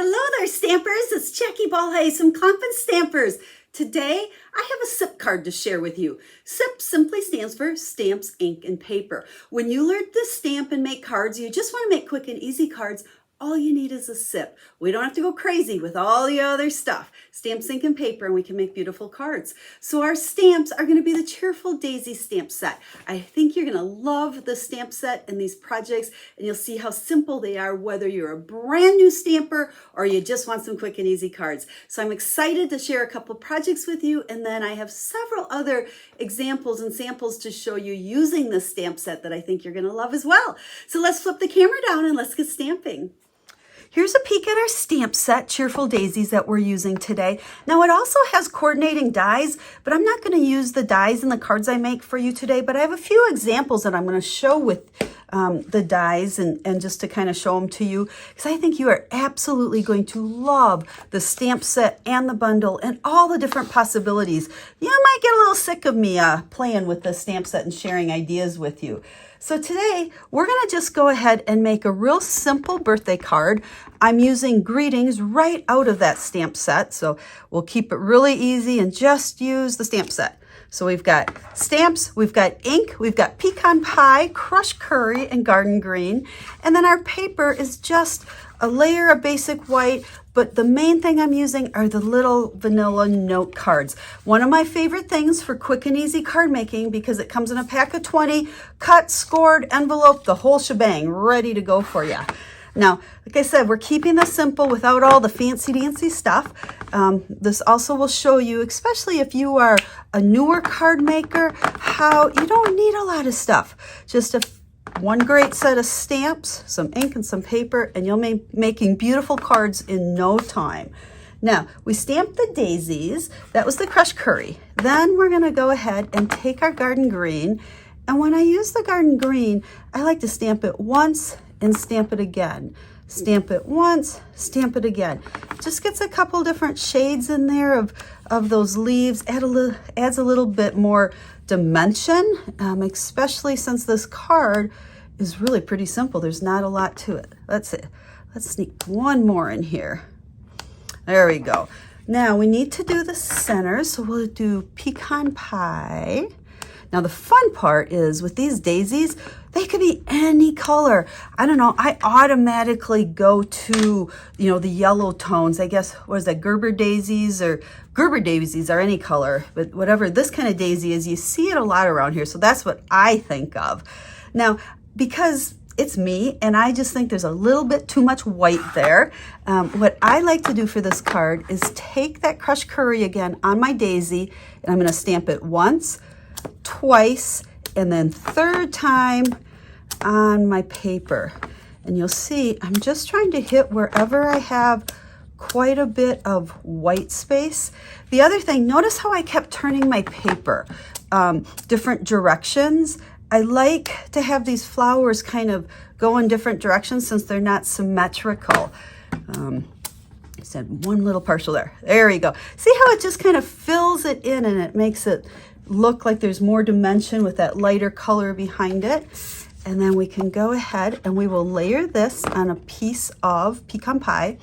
Hello there, Stampers. It's Jackie Ballhay, some Confidence Stampers. Today, I have a SIP card to share with you. SIP simply stands for Stamps, Ink, and Paper. When you learn to stamp and make cards, you just want to make quick and easy cards, all you need is a SIP. We don't have to go crazy with all the other stuff. Stamps, ink, and paper, and we can make beautiful cards. So our stamps are going to be the Cheerful Daisies stamp set. I think you're going to love the stamp set and these projects, and you'll see how simple they are, whether you're a brand new stamper or you just want some quick and easy cards. So I'm excited to share a couple projects with you, and then I have several other examples and samples to show you using this stamp set that I think you're going to love as well. So let's flip the camera down and let's get stamping. Here's a peek at our stamp set, Cheerful Daisies, that we're using today. Now, it also has coordinating dies, but I'm not going to use the dies in the cards I make for you today, but I have a few examples that I'm going to show with the dies and just to kind of show them to you, because I think you are absolutely going to love the stamp set and the bundle and all the different possibilities. You might get a little sick of me playing with the stamp set and sharing ideas with you. So today, we're going to just go ahead and make a real simple birthday card. I'm using greetings right out of that stamp set, so we'll keep it really easy and just use the stamp set. So we've got stamps, we've got ink, we've got pecan pie, crushed curry, and garden green. And then our paper is just a layer of basic white, but the main thing I'm using are the little vanilla note cards. One of my favorite things for quick and easy card making, because it comes in a pack of 20, cut, scored, envelope, the whole shebang, ready to go for you. Now, like I said, we're keeping this simple without all the fancy-dancy stuff. This also will show you, especially if you are a newer card maker, how you don't need a lot of stuff. Just one great set of stamps, some ink, and some paper, and you'll be making beautiful cards in no time. Now, we stamped the daisies. That was the crushed curry. Then we're going to go ahead and take our garden green. And when I use the garden green, I like to stamp it once and stamp it again. Stamp it once, stamp it again. Just gets a couple different shades in there of those leaves. Adds a little bit more dimension, especially since this card is really pretty simple. There's not a lot to it. Let's sneak one more in here. There we go. Now we need to do the center, so we'll do pecan pie. Now the fun part is with these daisies, they could be any color. I don't know, I automatically go to, the yellow tones. I guess, what is that, Gerber daisies are any color, but whatever this kind of daisy is, you see it a lot around here. So that's what I think of. Now, because it's me, and I just think there's a little bit too much white there. What I like to do for this card is take that crushed curry again on my daisy, and I'm going to stamp it once, twice, and then third time on my paper. And you'll see I'm just trying to hit wherever I have quite a bit of white space. The other thing, notice how I kept turning my paper different directions. I like to have these flowers kind of go in different directions since they're not symmetrical. I said one little partial there. There we go. See how it just kind of fills it in and it makes it look like there's more dimension with that lighter color behind it. And then we can go ahead and we will layer this on a piece of pecan pie.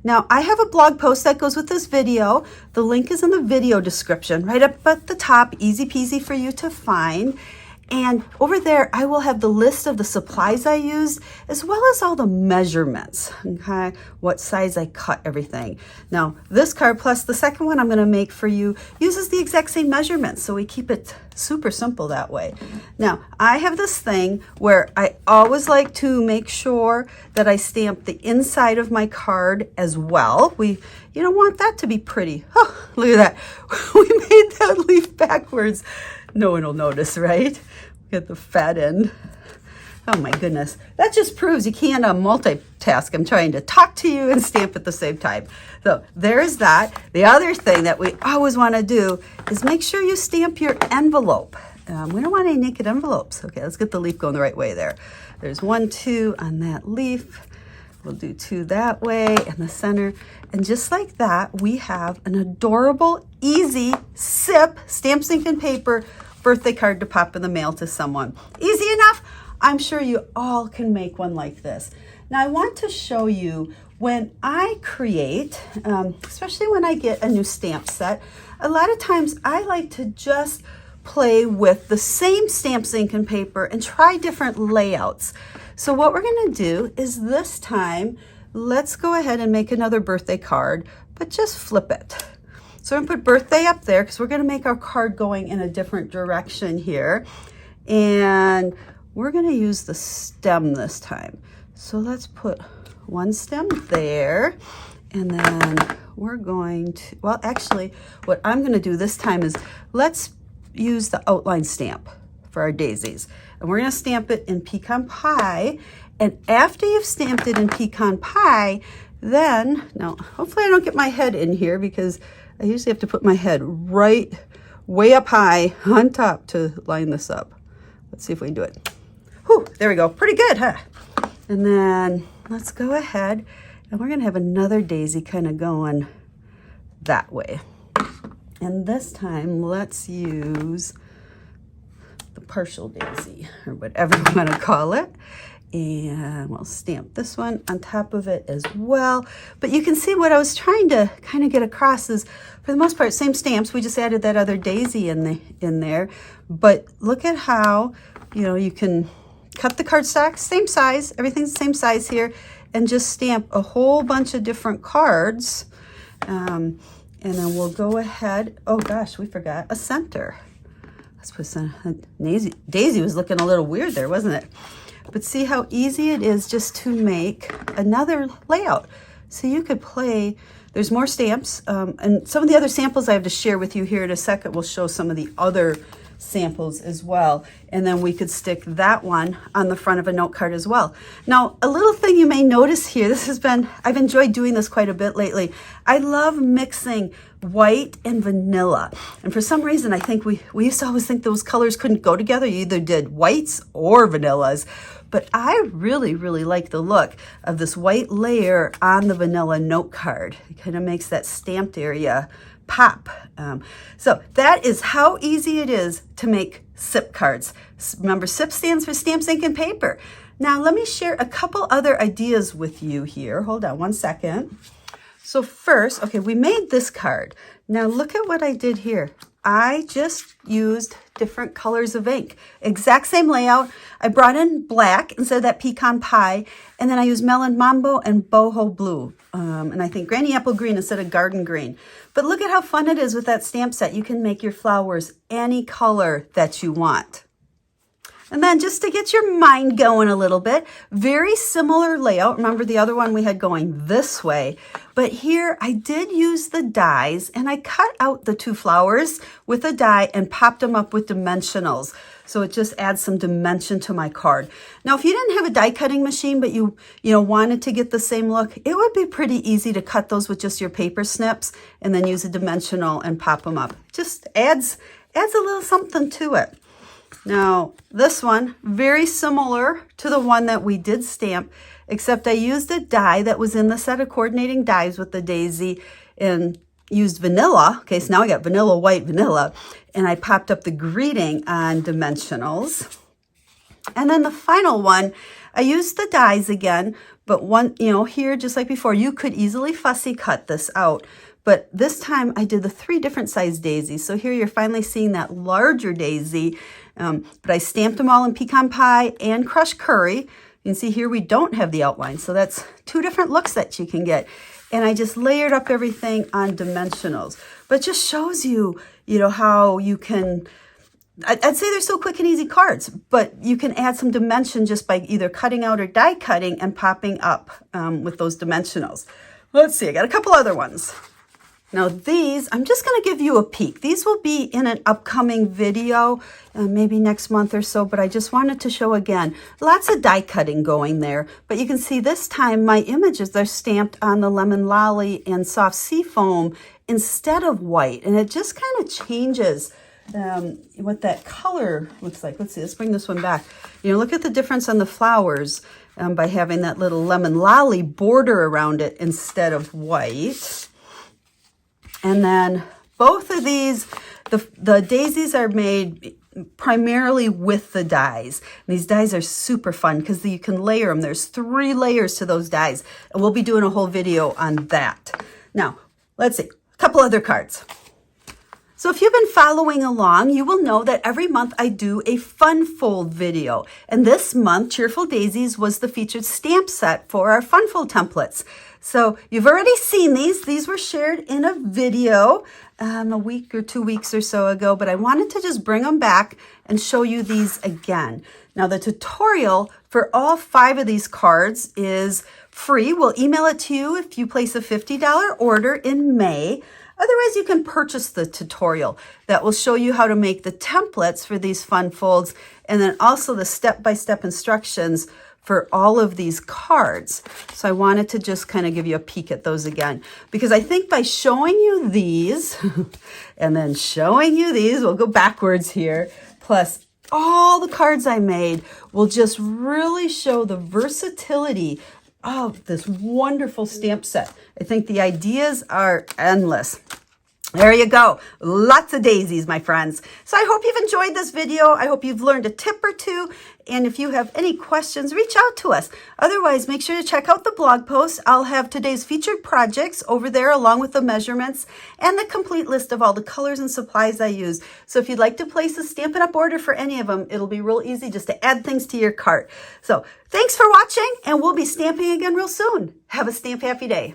Now, I have a blog post that goes with this video. The link is in the video description, right up at the top, easy peasy for you to find. And over there, I will have the list of the supplies I used, as well as all the measurements, okay? What size I cut everything. Now, this card plus the second one I'm gonna make for you uses the exact same measurements, so we keep it super simple that way. Now, I have this thing where I always like to make sure that I stamp the inside of my card as well. You don't want that to be pretty. Oh, look at that. We made that leaf backwards. No one will notice, right? Get the fat end. Oh my goodness. That just proves you can't multitask. I'm trying to talk to you and stamp at the same time. So there's that. The other thing that we always want to do is make sure you stamp your envelope. We don't want any naked envelopes. Okay, let's get the leaf going the right way there. There's 1, 2 on that leaf. We'll do 2 that way in the center. And just like that, we have an adorable, easy SIP, stamps, ink, and paper birthday card to pop in the mail to someone. Easy enough? I'm sure you all can make one like this. Now I want to show you when I create, especially when I get a new stamp set, a lot of times I like to just play with the same stamps, ink, and paper and try different layouts. So what we're going to do is this time, let's go ahead and make another birthday card, but just flip it. So I'm going to put birthday up there because we're going to make our card going in a different direction here. And we're going to use the stem this time. So let's put one stem there. And then we're going to, well, actually, what I'm going to do this time is let's use the outline stamp for our daisies. And we're going to stamp it in pecan pie. And after you've stamped it in pecan pie, then, now, hopefully I don't get my head in here because I usually have to put my head right way up high on top to line this up. Let's see if we can do it. Whew, there we go. Pretty good, huh? And then let's go ahead and we're going to have another daisy kind of going that way. And this time, let's use the partial daisy, or whatever you want to call it. And we'll stamp this one on top of it as well. But you can see what I was trying to kind of get across is, for the most part, same stamps. We just added that other daisy in there. But look at how, you know, you can cut the cardstock, same size, everything's the same size here, and just stamp a whole bunch of different cards. And then we'll go ahead, oh gosh, we forgot a center. Let's put some, Daisy was looking a little weird there, wasn't it? But see how easy it is just to make another layout. So you could play, there's more stamps, and some of the other samples I have to share with you here in a second will show some of the other samples as well. And then we could stick that one on the front of a note card as well. Now, a little thing you may notice here, this has been, I've enjoyed doing this quite a bit lately. I love mixing white and vanilla. And for some reason, I think we used to always think those colors couldn't go together. You either did whites or vanillas. But I really, really like the look of this white layer on the vanilla note card. It kind of makes that stamped area pop. So that is how easy it is to make SIP cards. Remember, SIP stands for stamps, ink, and paper. Now let me share a couple other ideas with you here. Hold on one second. So first, okay, we made this card. Now look at what I did here. I just used different colors of ink. Exact same layout. I brought in black instead of that pecan pie, and then I used melon mambo and boho blue. And I think granny apple green instead of garden green. But look at how fun it is with that stamp set. You can make your flowers any color that you want. And then just to get your mind going a little bit, very similar layout. Remember the other one we had going this way. But here I did use the dies and I cut out the two flowers with a die and popped them up with dimensionals. So it just adds some dimension to my card. Now, if you didn't have a die cutting machine, but you wanted to get the same look, it would be pretty easy to cut those with just your paper snips and then use a dimensional and pop them up. Just adds a little something to it. Now, this one, very similar to the one that we did stamp, except I used a die that was in the set of coordinating dies with the daisy and used vanilla. Okay, so now I got vanilla, white, vanilla, and I popped up the greeting on dimensionals. And then the final one, I used the dies again, but one, here, just like before, you could easily fussy cut this out. But this time I did the 3 different size daisies. So here you're finally seeing that larger daisy. But I stamped them all in pecan pie and crushed curry. You can see here we don't have the outline. So that's 2 different looks that you can get. And I just layered up everything on dimensionals. But it just shows you, how you can, I'd say they're so quick and easy cards, but you can add some dimension just by either cutting out or die cutting and popping up with those dimensionals. Let's see, I got a couple other ones. Now these, I'm just going to give you a peek. These will be in an upcoming video, maybe next month or so, but I just wanted to show again. Lots of die cutting going there, but you can see this time my images are stamped on the lemon lolly and soft sea foam instead of white, and it just kind of changes what that color looks like. Let's see, let's bring this one back. Look at the difference on the flowers by having that little lemon lolly border around it instead of white. And then both of these, the daisies are made primarily with the dies. And these dies are super fun because you can layer them. There's 3 layers to those dies, and we'll be doing a whole video on that. Now, let's see, a couple other cards. So if you've been following along, you will know that every month I do a fun fold video. And this month, Cheerful Daisies was the featured stamp set for our fun fold templates. So you've already seen these. These were shared in a video a week or 2 weeks or so ago, but I wanted to just bring them back and show you these again. Now the tutorial for all 5 of these cards is free. We'll email it to you if you place a $50 order in May. Otherwise, you can purchase the tutorial that will show you how to make the templates for these fun folds, and then also the step-by-step instructions for all of these cards. So I wanted to just kind of give you a peek at those again, because I think by showing you these and then showing you these, we'll go backwards here, plus all the cards I made will just really show the versatility of this wonderful stamp set. I think the ideas are endless. There you go. Lots of daisies, my friends. So I hope you've enjoyed this video. I hope you've learned a tip or two. And if you have any questions, reach out to us. Otherwise, make sure to check out the blog post. I'll have today's featured projects over there along with the measurements and the complete list of all the colors and supplies I use. So if you'd like to place a Stampin' Up! Order for any of them, it'll be real easy just to add things to your cart. So thanks for watching, and we'll be stamping again real soon. Have a stamp happy day.